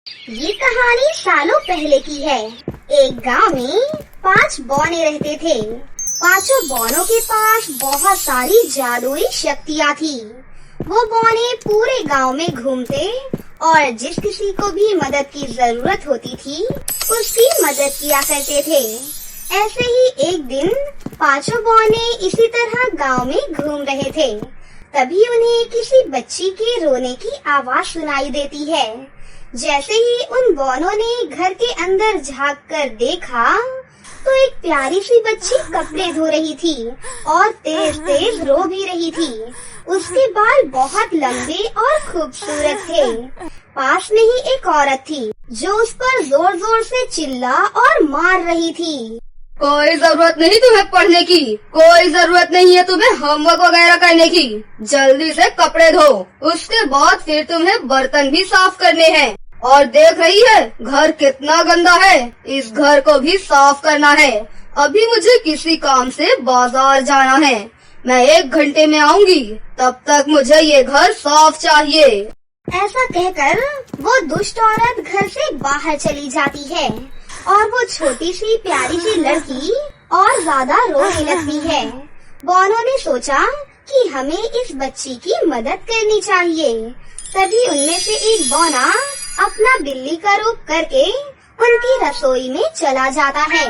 ये कहानी सालों पहले की है। एक गांव में 5 बौने रहते थे। पांचों बौनों के पास बहुत सारी जादुई शक्तियाँ थी। वो बौने पूरे गांव में घूमते और जिस किसी को भी मदद की जरूरत होती थी उसकी मदद किया करते थे। ऐसे ही एक दिन पांचों बौने इसी तरह गांव में घूम रहे थे। तभी उन्हें किसी बच्ची के रोने की आवाज सुनाई देती है। जैसे ही उन बौनों ने घर के अंदर झांक कर देखा तो एक प्यारी सी बच्ची कपड़े धो रही थी और तेज तेज रो भी रही थी। उसके बाल बहुत लंबे और खूबसूरत थे। पास में ही एक औरत थी जो उस पर जोर जोर से चिल्ला और मार रही थी। कोई जरूरत नहीं तुम्हें पढ़ने की, कोई जरूरत नहीं है तुम्हें होमवर्क वगैरह करने की। जल्दी से कपड़े धो, उसके बाद फिर तुम्हें बर्तन भी साफ करने हैं। और देख रही है घर कितना गंदा है, इस घर को भी साफ करना है। अभी मुझे किसी काम से बाजार जाना है, मैं 1 घंटे में आऊंगी, तब तक मुझे ये घर साफ चाहिए। ऐसा कहकर वो दुष्ट औरत घर से बाहर चली जाती है और वो छोटी सी प्यारी सी लड़की और ज्यादा रोने लगती है। बौनों ने सोचा कि हमें इस बच्ची की मदद करनी चाहिए। तभी उनमें से एक बौना अपना बिल्ली का रूप करके उनकी रसोई में चला जाता है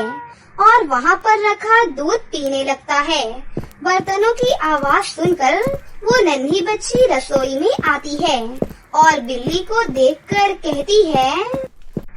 और वहाँ पर रखा दूध पीने लगता है। बर्तनों की आवाज सुनकर वो नन्ही बच्ची रसोई में आती है और बिल्ली को देखकर कहती है,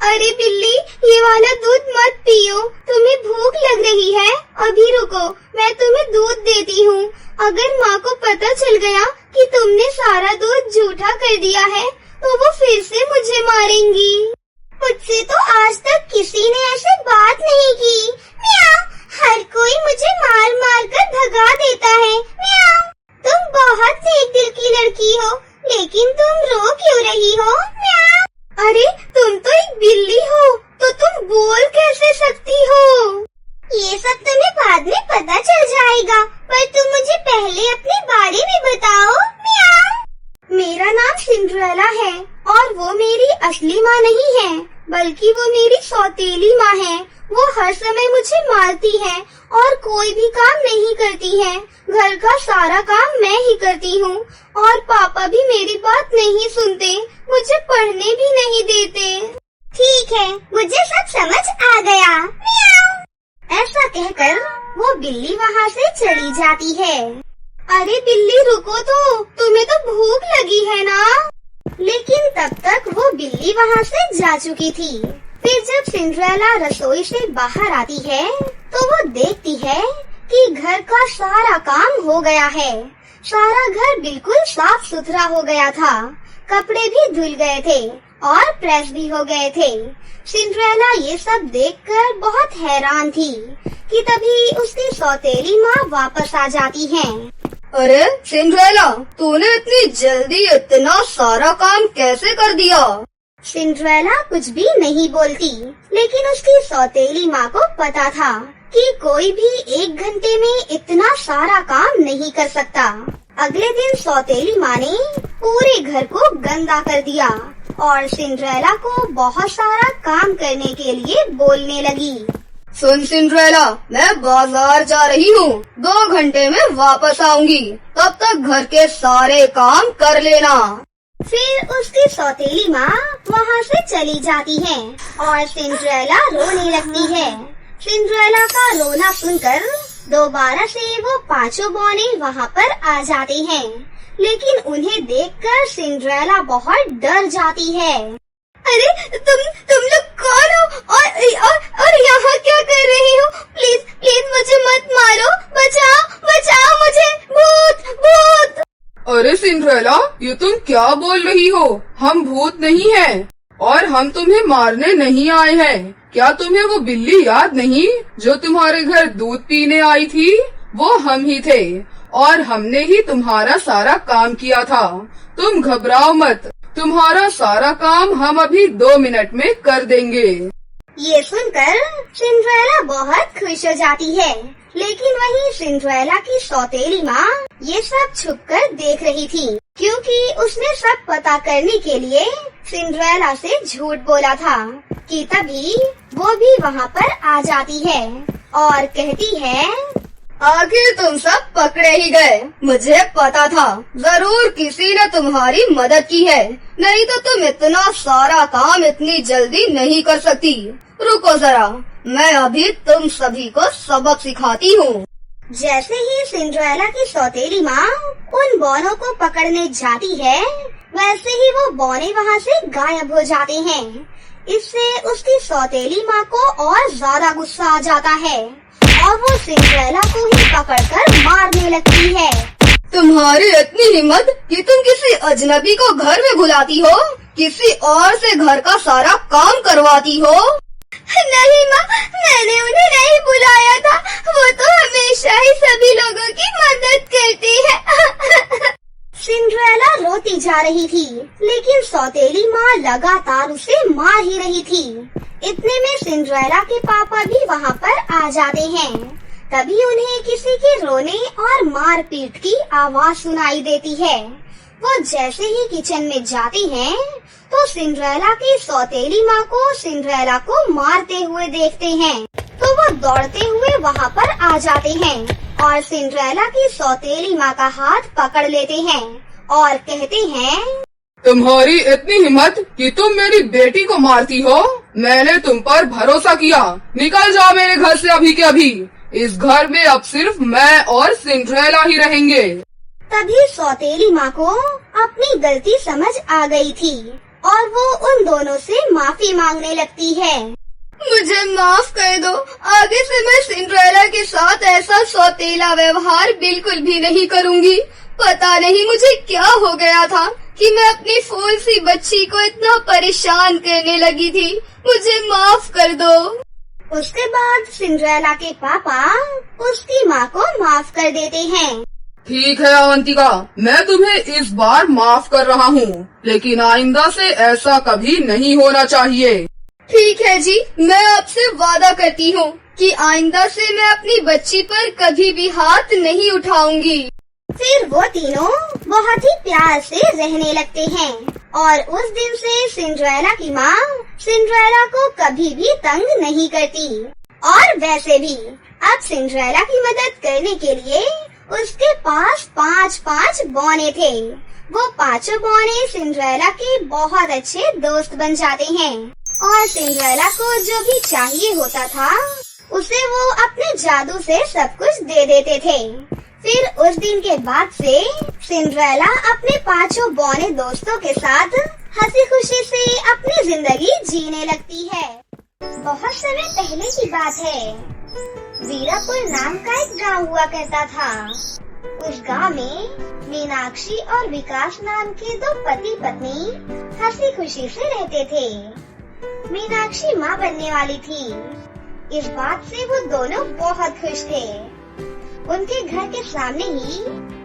अरे बिल्ली, ये वाला दूध मत पियो, तुम्हें भूख लग रही है। अभी रुको, मैं तुम्हें दूध देती हूँ। अगर माँ को पता चल गया कि तुमने सारा दूध झूठा कर दिया है तो वो फिर से मुझे मारेंगी। मुझसे तो आज तक किसी ने ऐसी बात नहीं की। म्याऊं, हर कोई मुझे मार मार कर भगा देता है। म्याऊं, तुम बहुत नेक दिल की लड़की हो, लेकिन तुम रो क्यों रही हो? म्याऊं, अरे तुम तो एक बिल्ली हो, तो तुम बोल कैसे सकती हो? ये सब तुम्हें बाद में पता चल जाएगा, पर तुम मुझे पहले अपने बारे में बताओ। म्याऊं। मेरा नाम सिंड्रेला है और वो मेरी असली माँ नहीं है, बल्कि वो मेरी सौतेली माँ है। वो हर समय मुझे मारती है और कोई भी काम नहीं करती है। घर का सारा काम मैं ही करती हूँ और पापा भी मेरी बात नहीं सुनते, मुझे पढ़ने भी नहीं देते। ठीक है, मुझे सब समझ आ गया। म्याऊं। ऐसा कहकर वो बिल्ली वहाँ से चली जाती है। अरे बिल्ली रुको तो, तुम्हें तो भूख लगी है ना? लेकिन तब तक वो बिल्ली वहाँ से जा चुकी थी। फिर जब सिंड्रेला रसोई से बाहर आती है तो वो देखती है कि घर का सारा काम हो गया है। सारा घर बिल्कुल साफ सुथरा हो गया था, कपड़े भी धुल गए थे और प्रेस भी हो गए थे। सिंड्रेला ये सब देखकर बहुत हैरान थी कि तभी उसकी सौतेली माँ वापस आ जाती है। अरे सिंड्रेला, तूने इतनी जल्दी इतना सारा काम कैसे कर दिया? सिंड्रेला कुछ भी नहीं बोलती, लेकिन उसकी सौतेली माँ को पता था कि कोई भी 1 घंटे में इतना सारा काम नहीं कर सकता। अगले दिन सौतेली माँ ने पूरे घर को गंदा कर दिया और सिंड्रेला को बहुत सारा काम करने के लिए बोलने लगी। सुन सिंड्रेला, मैं बाजार जा रही हूँ, 2 घंटे में वापस आऊंगी, तब तक घर के सारे काम कर लेना। फिर उसकी सौतेली माँ वहाँ से चली जाती है और सिंड्रेला रोने लगती है। सिंड्रेला का रोना सुनकर दोबारा से वो पांचों बौने वहाँ पर आ जाते हैं, लेकिन उन्हें देखकर सिंड्रेला बहुत डर जाती है। अरे तुम लोग कौन हो और यहाँ क्या कर रही हो? प्लीज प्लीज मुझे मत मारो, बचाओ बचाओ मुझे, भूत भूत। अरे सिंड्रेला, ये तुम क्या बोल रही हो? हम भूत नहीं हैं और हम तुम्हें मारने नहीं आए हैं। क्या तुम्हें वो बिल्ली याद नहीं जो तुम्हारे घर दूध पीने आई थी? वो हम ही थे और हमने ही तुम्हारा सारा काम किया था। तुम घबराओ मत, तुम्हारा सारा काम हम अभी 2 मिनट में कर देंगे। ये सुनकर सिंड्रेला बहुत खुश हो जाती है, लेकिन वहीं सिंड्रेला की सौतेली माँ ये सब छुपकर देख रही थी, क्योंकि उसने सब पता करने के लिए सिंड्रेला से झूठ बोला था कि तभी वो भी वहाँ पर आ जाती है और कहती है, आखिर तुम सब पकड़े ही गए। मुझे पता था जरूर किसी ने तुम्हारी मदद की है, नहीं तो तुम इतना सारा काम इतनी जल्दी नहीं कर सकती। रुको जरा, मैं अभी तुम सभी को सबक सिखाती हूँ। जैसे ही सिंड्रेला की सौतेली माँ उन बौनों को पकड़ने जाती है, वैसे ही वो बौने वहाँ से गायब हो जाते हैं। इससे उसकी सौतेली माँ को और ज्यादा गुस्सा आ जाता है और वो सिंड्रेला को ही पकड़कर मारने लगती है। तुम्हारी इतनी हिम्मत कि तुम किसी अजनबी को घर में बुलाती हो, किसी और से घर का सारा काम करवाती हो। नहीं माँ, मैंने उन्हें नहीं बुलाया था, वो तो हमेशा ही सभी लोगों की मदद करती है। सिंड्रेला रोती जा रही थी, लेकिन सौतेली माँ लगातार उसे मार ही रही थी। इतने में सिंड्रेला के पापा भी वहाँ पर आ जाते हैं। तभी उन्हें किसी के रोने और मारपीट की आवाज सुनाई देती है। वो जैसे ही किचन में जाते हैं तो सिंड्रेला की सौतेली माँ को सिंड्रेला को मारते हुए देखते हैं, तो वो दौड़ते हुए वहाँ पर आ जाते हैं और सिंड्रेला की सौतेली माँ का हाथ पकड़ लेते हैं और कहते हैं, तुम्हारी इतनी हिम्मत कि तुम मेरी बेटी को मारती हो। मैंने तुम पर भरोसा किया, निकल जाओ मेरे घर से अभी के अभी। इस घर में अब सिर्फ मैं और सिंड्रेला ही रहेंगे। तभी सौतेली माँ को अपनी गलती समझ आ गई थी और वो उन दोनों से माफी मांगने लगती है। मुझे माफ कर दो, आगे से मैं सिंड्रेला के साथ ऐसा सौतेला व्यवहार बिल्कुल भी नहीं करूँगी। पता नहीं मुझे क्या हो गया था कि मैं अपनी फूल सी बच्ची को इतना परेशान करने लगी थी। मुझे माफ कर दो। उसके बाद सिंड्रेला के पापा उसकी माँ को माफ कर देते हैं। ठीक है अवंतिका, मैं तुम्हें इस बार माफ कर रहा हूँ, लेकिन आइंदा से ऐसा कभी नहीं होना चाहिए। ठीक है जी, मैं आपसे वादा करती हूँ कि आइंदा से मैं अपनी बच्ची पर कभी भी हाथ नहीं उठाऊंगी। फिर वो तीनों बहुत ही प्यार से रहने लगते हैं और उस दिन से सिंड्रेला की माँ सिंड्रेला को कभी भी तंग नहीं करती। और वैसे भी अब सिंड्रेला की मदद करने के लिए उसके पास 5 बौने थे। वो 5 बौने सिंड्रेला के बहुत अच्छे दोस्त बन जाते हैं और सिंड्रेला को जो भी चाहिए होता था उसे वो अपने जादू से सब कुछ दे देते थे। फिर उस दिन के बाद से सिंड्रेला अपने 5 बौने दोस्तों के साथ हंसी खुशी से अपनी जिंदगी जीने लगती है। बहुत समय पहले की बात है, वीरापुर नाम का एक गांव हुआ करता था। उस गांव में मीनाक्षी और विकास नाम के 2 पति पत्नी हंसी खुशी से रहते थे। मीनाक्षी माँ बनने वाली थी। इस बात से वो दोनों बहुत खुश थे। उनके घर के सामने ही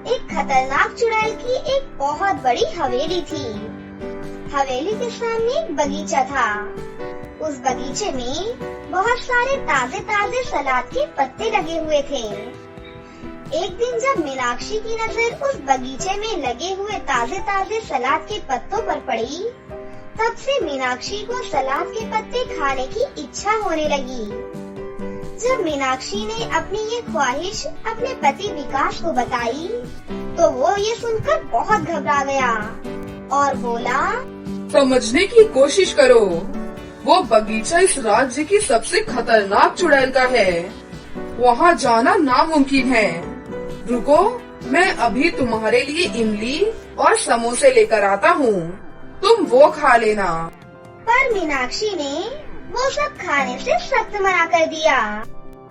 एक खतरनाक चुड़ैल की एक बहुत बड़ी हवेली थी। हवेली के सामने एक बगीचा था। उस बगीचे में बहुत सारे ताजे ताजे सलाद के पत्ते लगे हुए थे। एक दिन जब मीनाक्षी की नजर उस बगीचे में लगे हुए ताजे ताजे सलाद के पत्तों पर पड़ी, तब से मीनाक्षी को सलाद के पत्ते खाने की इच्छा होने लगी। जब मीनाक्षी ने अपनी ये ख्वाहिश अपने पति विकास को बताई, तो वो ये सुनकर बहुत घबरा गया और बोला, समझने की कोशिश करो, वो बगीचा इस राज्य की सबसे खतरनाक चुड़ैल का है। वहाँ जाना नामुमकिन है। रुको, मैं अभी तुम्हारे लिए इमली और समोसे लेकर आता हूँ, तुम वो खा लेना। पर मीनाक्षी ने वो सब खाने से सख्त मना कर दिया।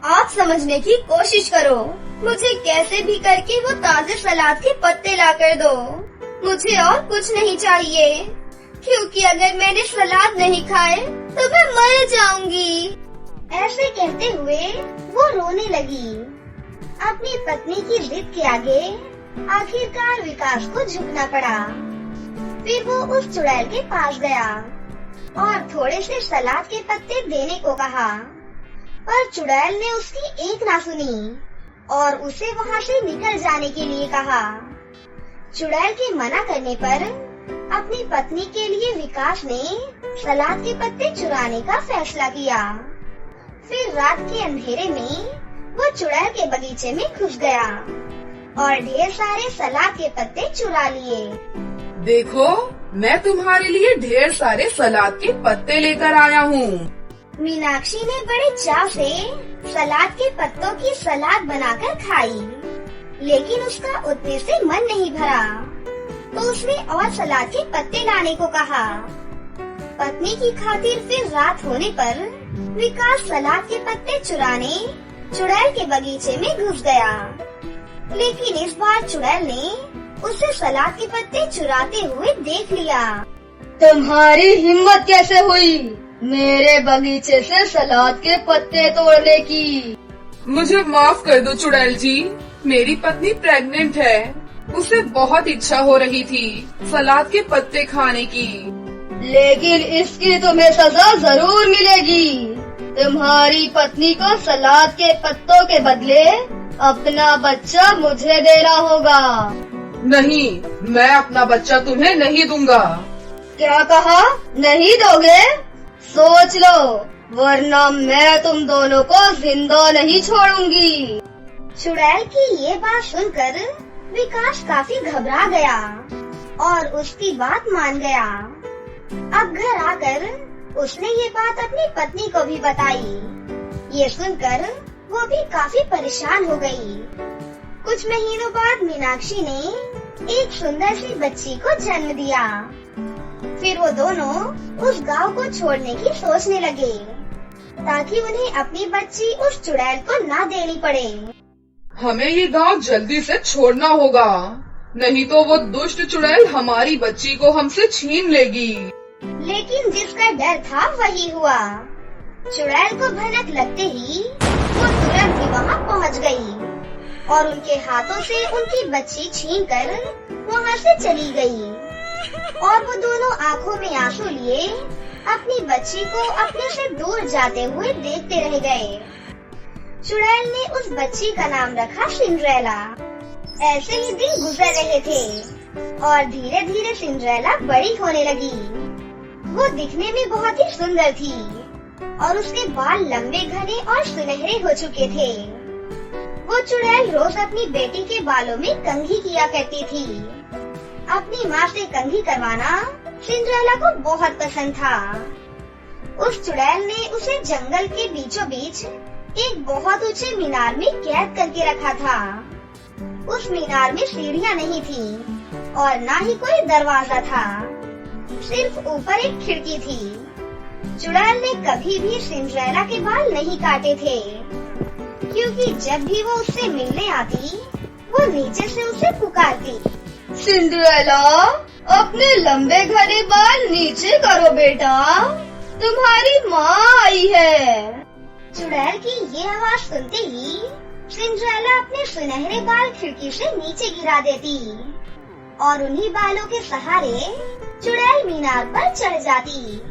आप समझने की कोशिश करो, मुझे कैसे भी करके वो ताजे सलाद के पत्ते ला कर दो। मुझे और कुछ नहीं चाहिए, क्योंकि अगर मैंने सलाद नहीं खाए तो मैं मर जाऊंगी। ऐसे कहते हुए वो रोने लगी। अपनी पत्नी की जिद के आगे आखिरकार विकास को झुकना पड़ा। फिर वो उस चुड़ैल के पास गया और थोड़े से सलाद के पत्ते देने को कहा, पर चुड़ैल ने उसकी एक ना सुनी और उसे वहाँ से निकल जाने के लिए कहा। चुड़ैल के मना करने पर अपनी पत्नी के लिए विकास ने सलाद के पत्ते चुराने का फैसला किया। फिर रात के अंधेरे में वो चुड़ैल के बगीचे में घुस गया और ढेर सारे सलाद के पत्ते चुरा लिए। देखो, मैं तुम्हारे लिए ढेर सारे सलाद के पत्ते लेकर आया हूँ। मीनाक्षी ने बड़े चाव से सलाद के पत्तों की सलाद बनाकर खाई, लेकिन उसका उतने से मन नहीं भरा, तो उसने और सलाद के पत्ते लाने को कहा। पत्नी की खातिर फिर रात होने पर विकास सलाद के पत्ते चुराने चुड़ैल के बगीचे में घुस गया, लेकिन इस बार चुड़ैल ने उसे सलाद के पत्ते चुराते हुए देख लिया। तुम्हारी हिम्मत कैसे हुई मेरे बगीचे से सलाद के पत्ते तोड़ने की? मुझे माफ कर दो चुड़ैल जी, मेरी पत्नी प्रेग्नेंट है। उसे बहुत इच्छा हो रही थी सलाद के पत्ते खाने की। लेकिन इसकी तुम्हें सजा जरूर मिलेगी। तुम्हारी पत्नी को सलाद के पत्तों के बदले अपना बच्चा मुझे देना होगा। नहीं, मैं अपना बच्चा तुम्हें नहीं दूंगा। क्या कहा? नहीं दोगे? सोच लो, वरना मैं तुम दोनों को जिंदा नहीं छोड़ूंगी। चुड़ैल की ये बात सुनकर विकास काफी घबरा गया और उसकी बात मान गया। अब घर आकर उसने ये बात अपनी पत्नी को भी बताई। ये सुनकर वो भी काफी परेशान हो गई। कुछ महीनों बाद मीनाक्षी ने एक सुंदर सी बच्ची को जन्म दिया। फिर वो दोनों उस गांव को छोड़ने की सोचने लगे, ताकि उन्हें अपनी बच्ची उस चुड़ैल को न देनी पड़े। हमें ये गांव जल्दी से छोड़ना होगा, नहीं तो वो दुष्ट चुड़ैल हमारी बच्ची को हमसे छीन लेगी। लेकिन जिसका डर था वही हुआ। चुड़ैल को भनक लगते ही वो तुरंत ही वहाँ पहुँच गई और उनके हाथों से उनकी बच्ची छीनकर वहाँ से चली गई। और वो दोनों आंखों में आंसू लिए अपनी बच्ची को अपने से दूर जाते हुए देखते रह गए। चुड़ैल ने उस बच्ची का नाम रखा सिंड्रेला। ऐसे ही दिन गुजर रहे थे और धीरे धीरे सिंड्रेला बड़ी होने लगी। वो दिखने में बहुत ही सुंदर थी और उसके बाल लंबे घने और सुनहरे हो चुके थे। वो चुड़ैल रोज अपनी बेटी के बालों में कंघी किया करती थी। अपनी माँ से कंघी करवाना सिंड्रेला को बहुत पसंद था। उस चुड़ैल ने उसे जंगल के बीचों बीच एक बहुत ऊंचे मीनार में कैद करके रखा था। उस मीनार में सीढ़ियाँ नहीं थी और न ही कोई दरवाजा था, सिर्फ ऊपर एक खिड़की थी। चुड़ैल ने कभी भी सिंड्रेला के बाल नहीं काटे थे, क्योंकि जब भी वो उससे मिलने आती वो नीचे से उसे पुकारती, सिंड्रेला, अपने लंबे घने बाल नीचे करो बेटा, तुम्हारी माँ आई है। चुड़ैल की ये आवाज सुनते ही सिंड्रेला अपने सुनहरे बाल खिड़की से नीचे गिरा देती और उन्हीं बालों के सहारे चुड़ैल मीनार पर चढ़ जाती।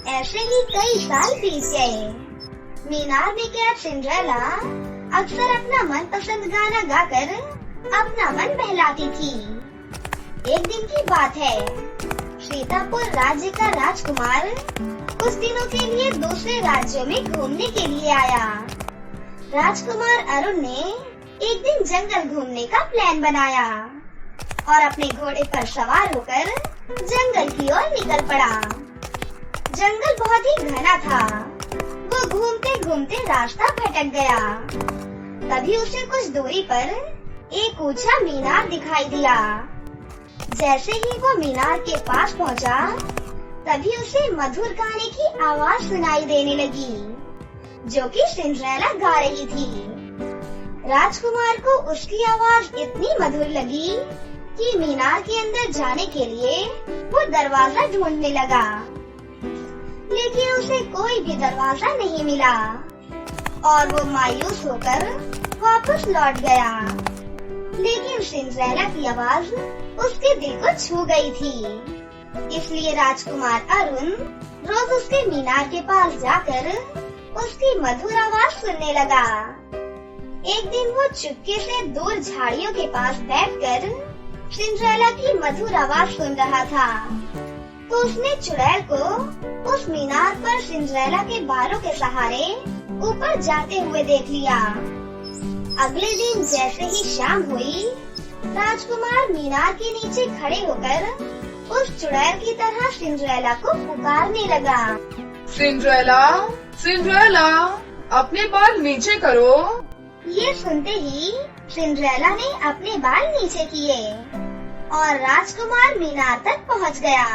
ऐसे ही कई साल बीत गए। मीनार में कैद सिंड्रेला अक्सर अपना मनपसंद गाना गाकर अपना मन बहलाती थी। एक दिन की बात है, सीतापुर राज्य का राजकुमार कुछ दिनों के लिए दूसरे राज्यों में घूमने के लिए आया। राजकुमार अरुण ने एक दिन जंगल घूमने का प्लान बनाया और अपने घोड़े पर सवार होकर जंगल की ओर निकल पड़ा। जंगल बहुत ही घना था। वो घूमते घूमते रास्ता भटक गया। तभी उसे कुछ दूरी पर एक ऊंचा मीनार दिखाई दिया। जैसे ही वो मीनार के पास पहुंचा, तभी उसे मधुर गाने की आवाज सुनाई देने लगी, जो कि सिंड्रेला गा रही थी। राजकुमार को उसकी आवाज इतनी मधुर लगी कि मीनार के अंदर जाने के लिए वो दरवाजा ढूंढने लगा, लेकिन उसे कोई भी दरवाजा नहीं मिला और वो मायूस होकर वापस लौट गया। लेकिन सिंड्रेला की आवाज उसके दिल को छू गई थी। इसलिए राजकुमार अरुण रोज उसके मीनार के पास जाकर उसकी मधुर आवाज सुनने लगा। एक दिन वो चुपके से दूर झाड़ियों के पास बैठकर सिंड्रेला की मधुर आवाज सुन रहा था, तो उसने चुड़ैल को उस मीनार पर सिंड्रेला के बालों के सहारे ऊपर जाते हुए देख लिया। अगले दिन जैसे ही शाम हुई, राजकुमार मीनार के नीचे खड़े होकर उस चुड़ैल की तरह सिंड्रेला को पुकारने लगा। सिंड्रेला, सिंड्रेला, अपने बाल नीचे करो। ये सुनते ही सिंड्रेला ने अपने बाल नीचे किए और राजकुमार मीनार तक पहुंच गया।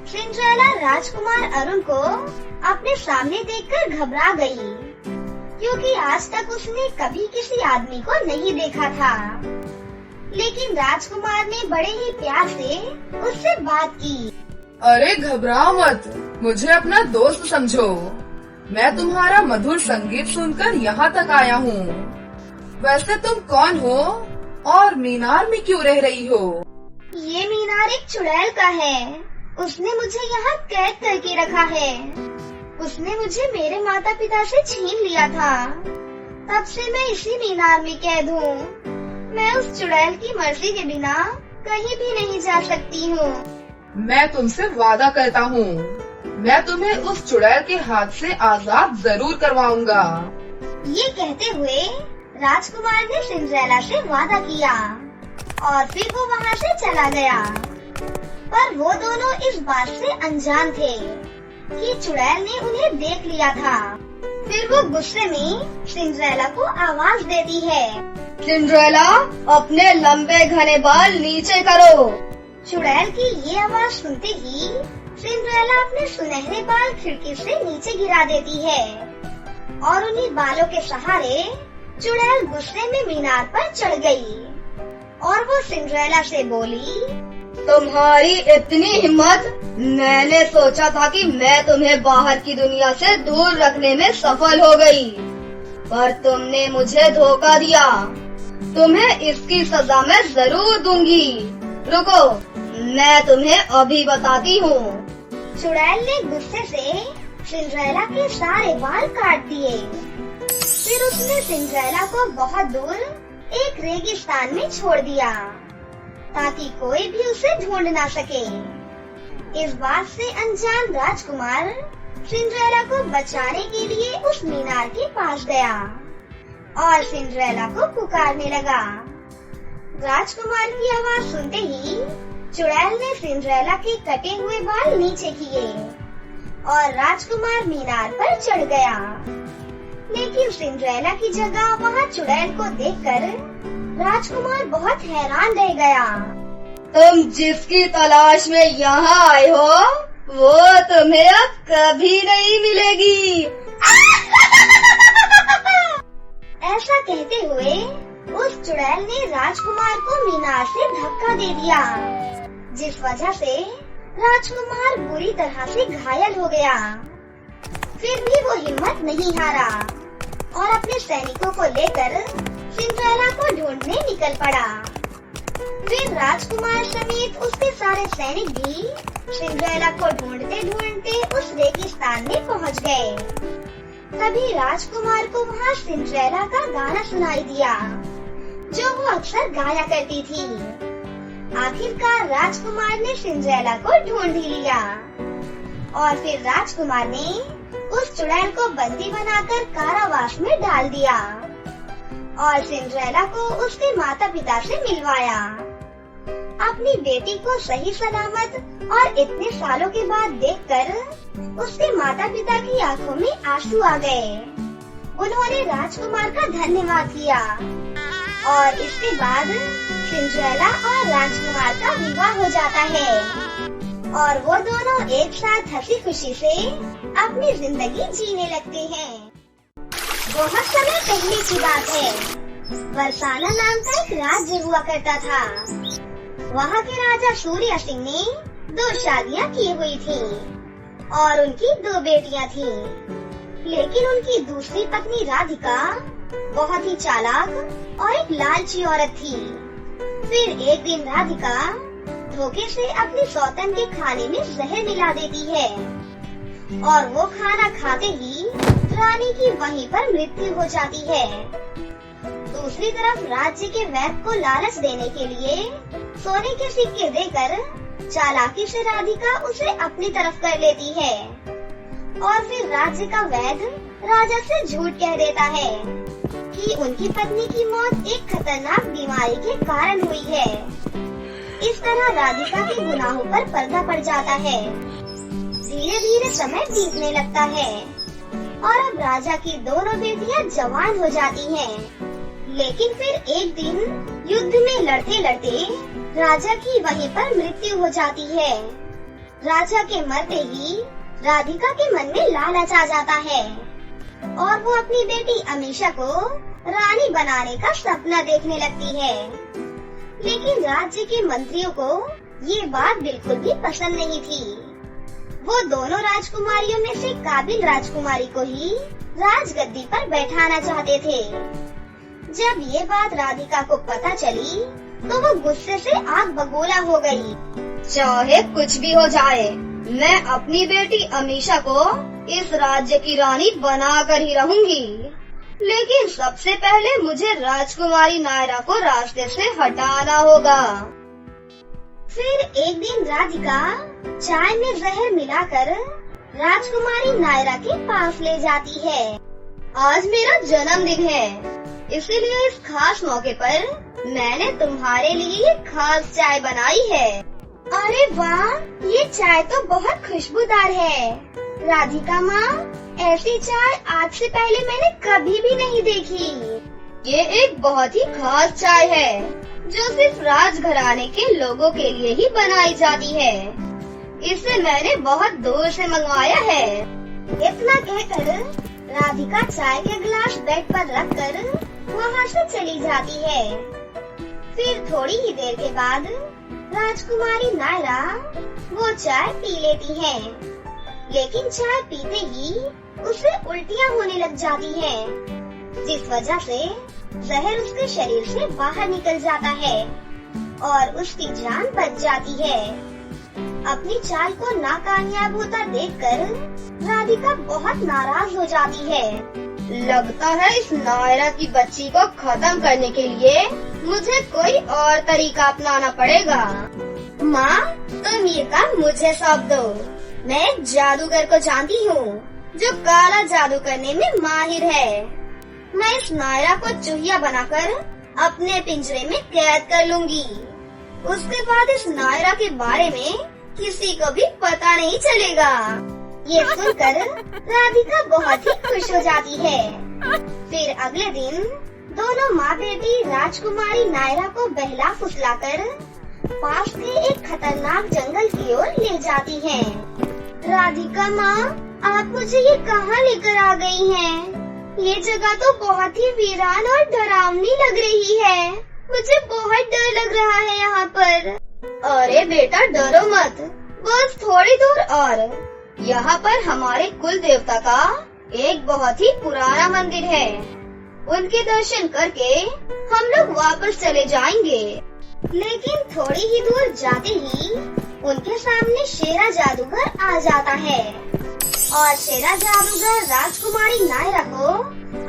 सिंड्रेला राजकुमार अरुण को अपने सामने देखकर घबरा गई, क्योंकि आज तक उसने कभी किसी आदमी को नहीं देखा था। लेकिन राजकुमार ने बड़े ही प्यार से उससे बात की। अरे घबरा मत, मुझे अपना दोस्त समझो। मैं तुम्हारा मधुर संगीत सुनकर यहाँ तक आया हूँ। वैसे तुम कौन हो और मीनार में क्यों रह रही हो? ये मीनार एक चुड़ैल का है। उसने मुझे यहाँ कैद करके रखा है। उसने मुझे मेरे माता पिता से छीन लिया था। तब से मैं इसी मीनार में कैद हूँ। मैं उस चुड़ैल की मर्जी के बिना कहीं भी नहीं जा सकती हूँ। मैं तुमसे वादा करता हूँ, मैं तुम्हें उस चुड़ैल के हाथ से आजाद जरूर करवाऊंगा। ये कहते हुए राजकुमार ने सिंड्रेला से वादा किया और फिर वो वहाँ से चला गया। पर वो दोनों इस बात से अनजान थे कि चुड़ैल ने उन्हें देख लिया था। फिर वो गुस्से में सिंड्रेला को आवाज देती है। सिंड्रेला, अपने लंबे घने बाल नीचे करो। चुड़ैल की ये आवाज सुनते ही सिंड्रेला अपने सुनहरे बाल खिड़की से नीचे गिरा देती है और उन्हीं बालों के सहारे चुड़ैल गुस्से में मीनार पर चढ़ गई और वो सिंड्रेला से बोली, तुम्हारी इतनी हिम्मत! मैंने सोचा था कि मैं तुम्हें बाहर की दुनिया से दूर रखने में सफल हो गई, पर तुमने मुझे धोखा दिया। तुम्हें इसकी सजा मैं जरूर दूंगी। रुको, मैं तुम्हें अभी बताती हूँ। चुड़ैल ने गुस्से से सिंड्रेला के सारे बाल काट दिए। फिर उसने सिंड्रेला को बहुत दूर एक रेगिस्तान में छोड़ दिया ताकि कोई भी उसे ढूंढ ना सके। इस बात से अनजान राजकुमार सिंड्रेला को बचाने के लिए उस मीनार के पास गया और सिंड्रेला को पुकारने लगा। राजकुमार की आवाज सुनते ही चुड़ैल ने सिंड्रेला के कटे हुए बाल नीचे किए और राजकुमार मीनार पर चढ़ गया। लेकिन सिंड्रेला की जगह वहाँ चुड़ैल को देखकर राजकुमार बहुत हैरान रह गया। तुम जिसकी तलाश में यहाँ आए हो, वो तुम्हें अब कभी नहीं मिलेगी। ऐसा कहते हुए उस चुड़ैल ने राजकुमार को मीनार से धक्का दे दिया, जिस वजह से राजकुमार बुरी तरह से घायल हो गया। फिर भी वो हिम्मत नहीं हारा और अपने सैनिकों को लेकर सिंड्रेला को ढूंढने निकल पड़ा। फिर राजकुमार समेत उसके सारे सैनिक भी सिंड्रेला को ढूंढते ढूंढते उस रेगिस्तान में पहुंच गए। तभी राजकुमार को वहाँ सिंड्रेला का गाना सुनाई दिया, जो वो अक्सर गाया करती थी। आखिरकार राजकुमार ने सिंड्रेला को ढूंढ ही लिया और फिर राजकुमार ने उस चुड़ैल को बंदी बनाकर कारावास में डाल दिया और सिंड्रेला को उसके माता पिता से मिलवाया। अपनी बेटी को सही सलामत और इतने सालों के बाद देखकर उसके माता पिता की आंखों में आंसू आ गए। उन्होंने राजकुमार का धन्यवाद किया और इसके बाद सिंड्रेला और राजकुमार का विवाह हो जाता है और वो दोनों एक साथ हंसी खुशी से अपनी जिंदगी जीने लगते हैं। बहुत समय पहले की बात है। बरसाना नाम का एक राज्य हुआ करता था। वहाँ के राजा सूर्य सिंह ने 2 शादियाँ की हुई थी और उनकी 2 बेटियाँ थीं। लेकिन उनकी दूसरी पत्नी राधिका बहुत ही चालाक और एक लालची औरत थी। फिर एक दिन राधिका धोखे से अपनी सौतन के खाने में जहर मिला देती है और वो खाना खाते ही रानी की वहीं पर मृत्यु हो जाती है। दूसरी तरफ राज्य के वैद्य को लालच देने के लिए सोने के सिक्के देकर चालाकी से राधिका उसे अपनी तरफ कर लेती है और फिर राज्य का वैद्य राजा से झूठ कह देता है कि उनकी पत्नी की मौत एक खतरनाक बीमारी के कारण हुई है। इस तरह राधिका के गुनाहों पर पर्दा पड़ जाता है। धीरे धीरे समय बीतने लगता है और अब राजा की दोनों बेटियां जवान हो जाती हैं। लेकिन फिर एक दिन युद्ध में लड़ते लड़ते राजा की वहीं पर मृत्यु हो जाती है। राजा के मरते ही राधिका के मन में लालच आ जाता है और वो अपनी बेटी अमीषा को रानी बनाने का सपना देखने लगती है। लेकिन राज्य के मंत्रियों को ये बात बिल्कुल भी पसंद नहीं थी। वो दोनों राजकुमारियों में से काबिल राजकुमारी को ही राजगद्दी पर बैठाना चाहते थे। जब ये बात राधिका को पता चली तो वो गुस्से से आग बगोला हो गई। चाहे कुछ भी हो जाए, मैं अपनी बेटी अमीषा को इस राज्य की रानी बनाकर ही रहूंगी। लेकिन सबसे पहले मुझे राजकुमारी नायरा को रास्ते से हटाना होगा। फिर एक दिन राधिका चाय में जहर मिलाकर राजकुमारी नायरा के पास ले जाती है। आज मेरा जन्मदिन है, इसीलिए इस खास मौके पर मैंने तुम्हारे लिए ये खास चाय बनाई है। अरे वाह, ये चाय तो बहुत खुशबूदार है। राधिका माँ, ऐसी चाय आज से पहले मैंने कभी भी नहीं देखी। ये एक बहुत ही खास चाय है जो सिर्फ राजघराने के लोगों के लिए ही बनाई जाती है। इसे मैंने बहुत दूर से मंगवाया है। इतना कहकर राधिका चाय के गिलास बेड पर रखकर वहाँ से चली जाती है। फिर थोड़ी ही देर के बाद राजकुमारी नायरा वो चाय पी लेती है। लेकिन चाय पीते ही उसे उल्टियाँ होने लग जाती हैं, जिस वजह से जहर उसके शरीर से बाहर निकल जाता है और उसकी जान बच जाती है। अपनी चाल को नाकामयाब होता देखकर राधिका बहुत नाराज हो जाती है। लगता है इस नायरा की बच्ची को खत्म करने के लिए मुझे कोई और तरीका अपनाना पड़ेगा। माँ, तुम ये काम मुझे सौंप दो। मैं एक जादूगर को जानती हूँ जो काला जादू करने में माहिर है। मैं इस नायरा को चूहिया बनाकर अपने पिंजरे में कैद कर लूंगी। उसके बाद इस नायरा के बारे में किसी को भी पता नहीं चलेगा। ये सुनकर राधिका बहुत ही खुश हो जाती है। फिर अगले दिन दोनों माँ बेटी राजकुमारी नायरा को बहला फुसलाकर पास के एक खतरनाक जंगल की ओर ले जाती हैं। राधिका माँ, आप मुझे ये कहाँ लेकर आ गई हैं? ये जगह तो बहुत ही वीरान और डरावनी लग रही है। मुझे बहुत डर लग रहा है यहाँ पर। अरे बेटा, डरो मत, बस थोड़ी दूर और यहाँ पर हमारे कुल देवता का एक बहुत ही पुराना मंदिर है। उनके दर्शन करके हम लोग वापस चले जाएंगे। लेकिन थोड़ी ही दूर जाते ही उनके सामने शेरा जादूगर आ जाता है और शेरा जादूगर राजकुमारी नायरा को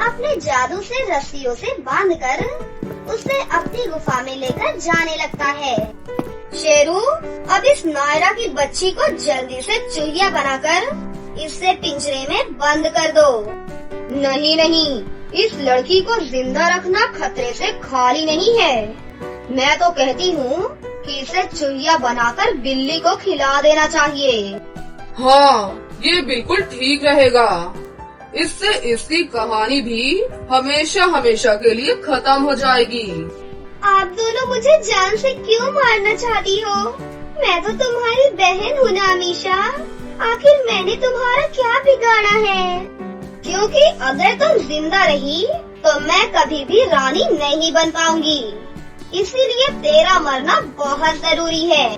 अपने जादू से रस्सियों से बांधकर उसे अपनी गुफा में लेकर जाने लगता है। शेरू, अब इस नायरा की बच्ची को जल्दी से चूहिया बनाकर इससे पिंजरे में बंद कर दो। नहीं नहीं, इस लड़की को जिंदा रखना खतरे से खाली नहीं है। मैं तो कहती हूँ कि इसे चूहिया बनाकर बिल्ली को खिला देना चाहिए। हाँ, ये बिल्कुल ठीक रहेगा। इससे इसकी कहानी भी हमेशा हमेशा के लिए खत्म हो जाएगी। आप दोनों मुझे जान से क्यों मारना चाहती हो? मैं तो तुम्हारी बहन हूँ ना अमीषा। आखिर मैंने तुम्हारा क्या बिगाड़ा है? क्योंकि अगर तुम जिंदा रही तो मैं कभी भी रानी नहीं बन पाऊंगी। इसीलिए तेरा मरना बहुत जरूरी है।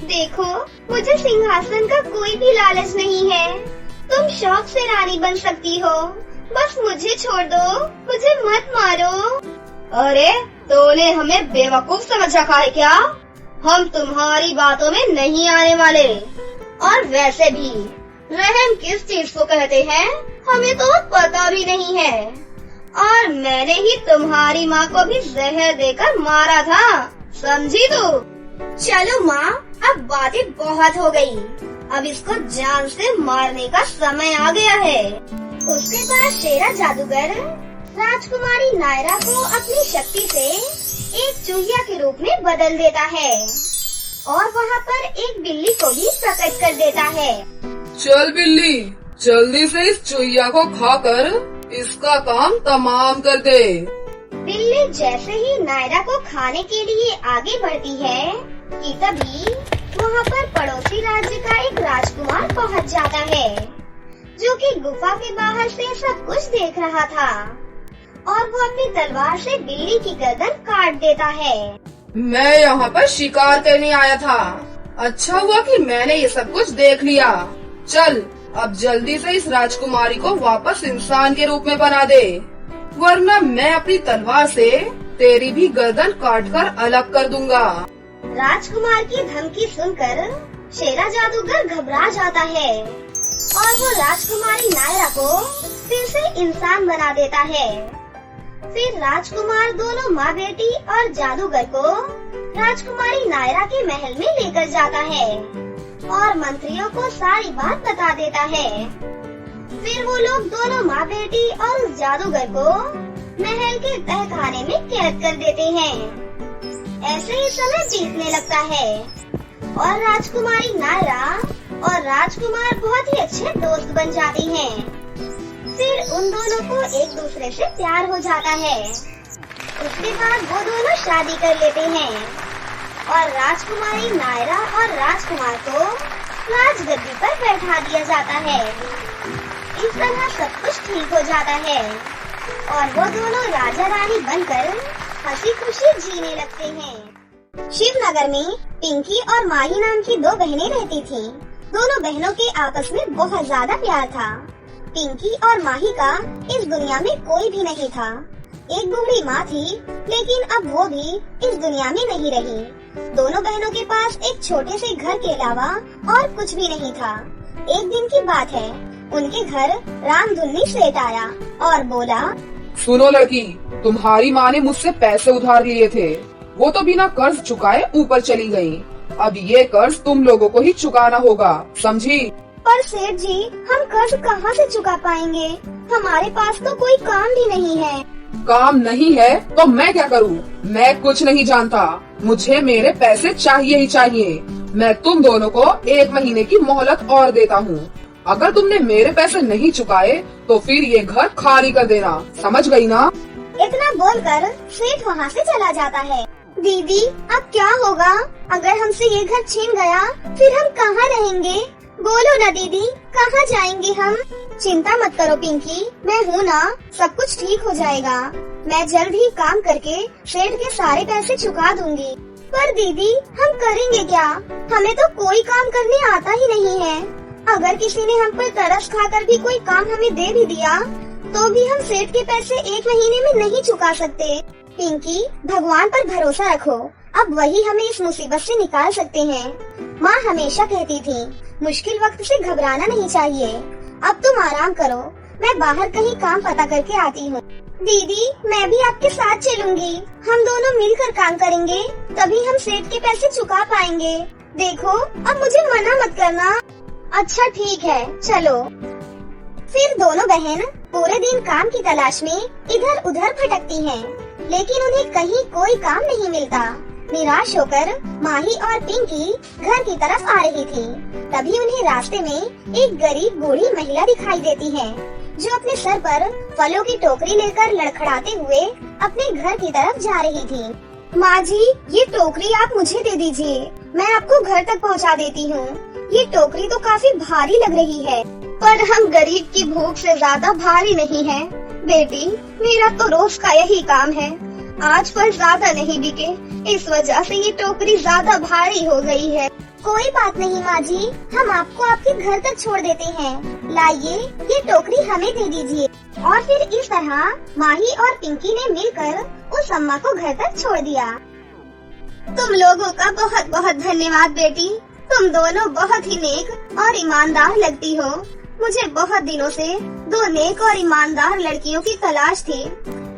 देखो, मुझे सिंहासन का कोई भी लालच नहीं है। तुम शौक से रानी बन सकती हो। बस मुझे छोड़ दो, मुझे मत मारो। अरे, तूने हमें बेवकूफ समझ रखा है क्या? हम तुम्हारी बातों में नहीं आने वाले। और वैसे भी रहम किस चीज को कहते हैं हमें तो पता भी नहीं है। और मैंने ही तुम्हारी माँ को भी जहर देकर मारा था, समझी तू? चलो माँ, अब बातें बहुत हो गई। अब इसको जान से मारने का समय आ गया है। उसके बाद शेरा जादूगर राजकुमारी नायरा को अपनी शक्ति से एक चूहिया के रूप में बदल देता है और वहाँ पर एक बिल्ली को भी प्रकट कर देता है। चल बिल्ली, जल्दी से इस चुहिया को खाकर इसका काम तमाम कर दे। बिल्ली जैसे ही नायरा को खाने के लिए आगे बढ़ती है कि तभी वहाँ पर पड़ोसी राज्य का एक राजकुमार पहुँच जाता है, जो कि गुफा के बाहर से सब कुछ देख रहा था और वो अपनी तलवार से बिल्ली की गर्दन काट देता है। मैं यहाँ पर शिकार करने आया था। अच्छा हुआ कि मैंने ये सब कुछ देख लिया। चल अब जल्दी से इस राजकुमारी को वापस इंसान के रूप में बना दे, वरना मैं अपनी तलवार से तेरी भी गर्दन काटकर अलग कर दूंगा। राजकुमार की धमकी सुनकर शेरा जादूगर घबरा जाता है और वो राजकुमारी नायरा को फिर से इंसान बना देता है। फिर राजकुमार दोनों माँ बेटी और जादूगर को राजकुमारी नायरा के महल में लेकर जाता है और मंत्रियों को सारी बात बता देता है। फिर वो लोग दोनों माँ बेटी और उस जादूगर को महल के तहखाने में कैद कर देते हैं। ऐसे ही समय बीतने लगता है और राजकुमारी नायरा और राजकुमार बहुत ही अच्छे दोस्त बन जाते हैं। फिर उन दोनों को एक दूसरे से प्यार हो जाता है। उसके बाद वो दोनों शादी कर लेते हैं और राजकुमारी नायरा और राजकुमार को राजगद्दी पर बैठा दिया जाता है। इस तरह सब कुछ ठीक हो जाता है और वो दोनों राजा रानी बनकर हंसी खुशी जीने लगते हैं। शिवनगर में पिंकी और माही नाम की दो बहनें रहती थीं। दोनों बहनों के आपस में बहुत ज्यादा प्यार था। पिंकी और माही का इस दुनिया में कोई भी नहीं था। एक बूढ़ी माँ थी, लेकिन अब वो भी इस दुनिया में नहीं रही। दोनों बहनों के पास एक छोटे से घर के अलावा और कुछ भी नहीं था। एक दिन की बात है, उनके घर रामधुन्नी सेठ आया और बोला, सुनो लड़की, तुम्हारी माँ ने मुझसे पैसे उधार लिए थे, वो तो बिना कर्ज चुकाए ऊपर चली गयी। अब ये कर्ज तुम लोगों को ही चुकाना होगा, समझी? पर सेठ जी, हम कर्ज कहाँ से चुका पाएंगे? हमारे पास तो कोई काम भी नहीं है। काम नहीं है तो मैं क्या करूँ? मैं कुछ नहीं जानता, मुझे मेरे पैसे चाहिए ही चाहिए। मैं तुम दोनों को 1 महीने की मोहलत और देता हूँ। अगर तुमने मेरे पैसे नहीं चुकाए तो फिर ये घर खाली कर देना, समझ गई ना? इतना बोलकर सेठ वहाँ से चला जाता है। दीदी, अब क्या होगा? अगर हमसे ये घर छीन गया फिर हम कहाँ रहेंगे? बोलो ना दीदी, कहाँ जाएंगे हम? चिंता मत करो पिंकी, मैं हूँ ना, सब कुछ ठीक हो जाएगा। मैं जल्द ही काम करके सेठ के सारे पैसे चुका दूंगी। पर दीदी, हम करेंगे क्या? हमें तो कोई काम करने आता ही नहीं है। अगर किसी ने हम पर तरस खाकर भी कोई काम हमें दे भी दिया तो भी हम सेठ के पैसे 1 महीने में नहीं चुका सकते। पिंकी, भगवान पर भरोसा रखो, अब वही हमें इस मुसीबत से निकाल सकते हैं। माँ हमेशा कहती थी, मुश्किल वक्त से घबराना नहीं चाहिए। अब तुम आराम करो, मैं बाहर कहीं काम पता करके आती हूँ। दीदी, मैं भी आपके साथ चलूंगी। हम दोनों मिलकर काम करेंगे, तभी हम सेठ के पैसे चुका पाएंगे। देखो, अब मुझे मना मत करना। अच्छा ठीक है, चलो। फिर दोनों बहन पूरे दिन काम की तलाश में इधर उधर भटकती हैं, लेकिन उन्हें कहीं कोई काम नहीं मिलता। निराश होकर माही और पिंकी घर की तरफ आ रही थी। तभी उन्हें रास्ते में एक गरीब बूढ़ी महिला दिखाई देती है, जो अपने सर पर फलों की टोकरी लेकर लड़खड़ाते हुए अपने घर की तरफ जा रही थी। माँ जी, ये टोकरी आप मुझे दे दीजिए, मैं आपको घर तक पहुँचा देती हूँ। ये टोकरी तो काफी भारी लग रही है, पर हम गरीब की भूख से ज्यादा भारी नहीं है। बेटी, मेरा तो रोज का यही काम है। आज फल ज्यादा नहीं बिके, इस वजह से ये टोकरी ज्यादा भारी हो गई है। कोई बात नहीं माँ जी, हम आपको आपके घर तक छोड़ देते हैं। लाइए, ये टोकरी हमें दे दीजिए। और फिर इस तरह माही और पिंकी ने मिलकर उस अम्मा को घर तक छोड़ दिया। तुम लोगों का बहुत बहुत धन्यवाद बेटी, तुम दोनों बहुत ही नेक और ईमानदार लगती हो। मुझे बहुत दिनों से 2 नेक और ईमानदार लड़कियों की तलाश थी,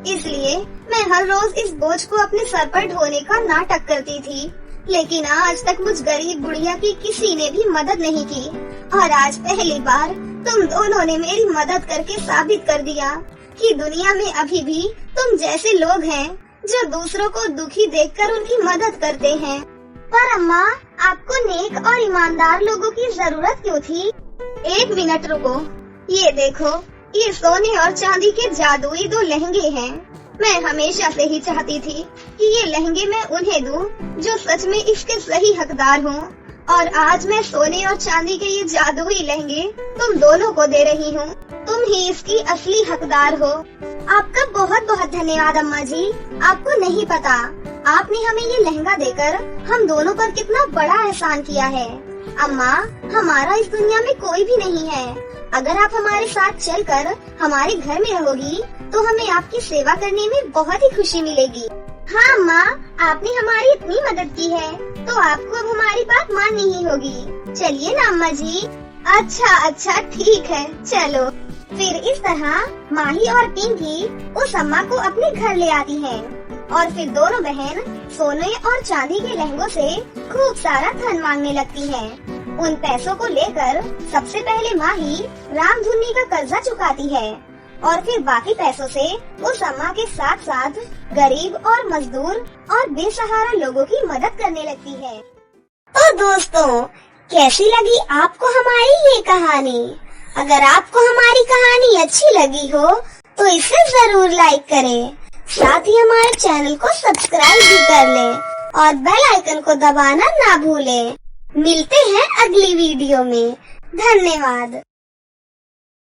इसलिए मैं हर रोज इस बोझ को अपने सर पर ढोने का नाटक करती थी। लेकिन आज तक मुझ गरीब बुढ़िया की किसी ने भी मदद नहीं की, और आज पहली बार तुम दोनों ने मेरी मदद करके साबित कर दिया कि दुनिया में अभी भी तुम जैसे लोग हैं जो दूसरों को दुखी देखकर उनकी मदद करते हैं। पर अम्मा, आपको नेक और ईमानदार लोगों की जरूरत क्यों थी? एक मिनट रुको, ये देखो, ये सोने और चांदी के जादुई 2 लहंगे हैं। मैं हमेशा से ही चाहती थी कि ये लहंगे मैं उन्हें दूं जो सच में इसके सही हकदार हों, और आज मैं सोने और चांदी के ये जादुई लहंगे तुम दोनों को दे रही हूँ। तुम ही इसकी असली हकदार हो। आपका बहुत बहुत धन्यवाद अम्मा जी। आपको नहीं पता, आपने हमें ये लहंगा देकर हम दोनों पर कितना बड़ा एहसान किया है। अम्मा, हमारा इस दुनिया में कोई भी नहीं है। अगर आप हमारे साथ चलकर हमारे घर में रहोगी तो हमें आपकी सेवा करने में बहुत ही खुशी मिलेगी। हाँ अम्मा, आपने हमारी इतनी मदद की है तो आपको अब हमारी बात माननी ही होगी। चलिए ना अम्मा जी। अच्छा ठीक है, चलो। फिर इस तरह माही और पिंकी उस अम्मा को अपने घर ले आती हैं, और फिर दोनों बहन सोने और चांदी के लहंगों से खूब सारा धन मांगने लगती हैं। उन पैसों को लेकर सबसे पहले माही रामधुनी का कर्जा चुकाती है, और फिर बाकी पैसों से उस अम्मा के साथ साथ गरीब और मजदूर और बेसहारा लोगों की मदद करने लगती है। तो दोस्तों, कैसी लगी आपको हमारी ये कहानी? अगर आपको हमारी कहानी अच्छी लगी हो तो इसे जरूर लाइक करें, साथ ही हमारे चैनल को सब्सक्राइब भी कर लें और बेल आइकन को दबाना ना भूलें। मिलते हैं अगली वीडियो में। धन्यवाद।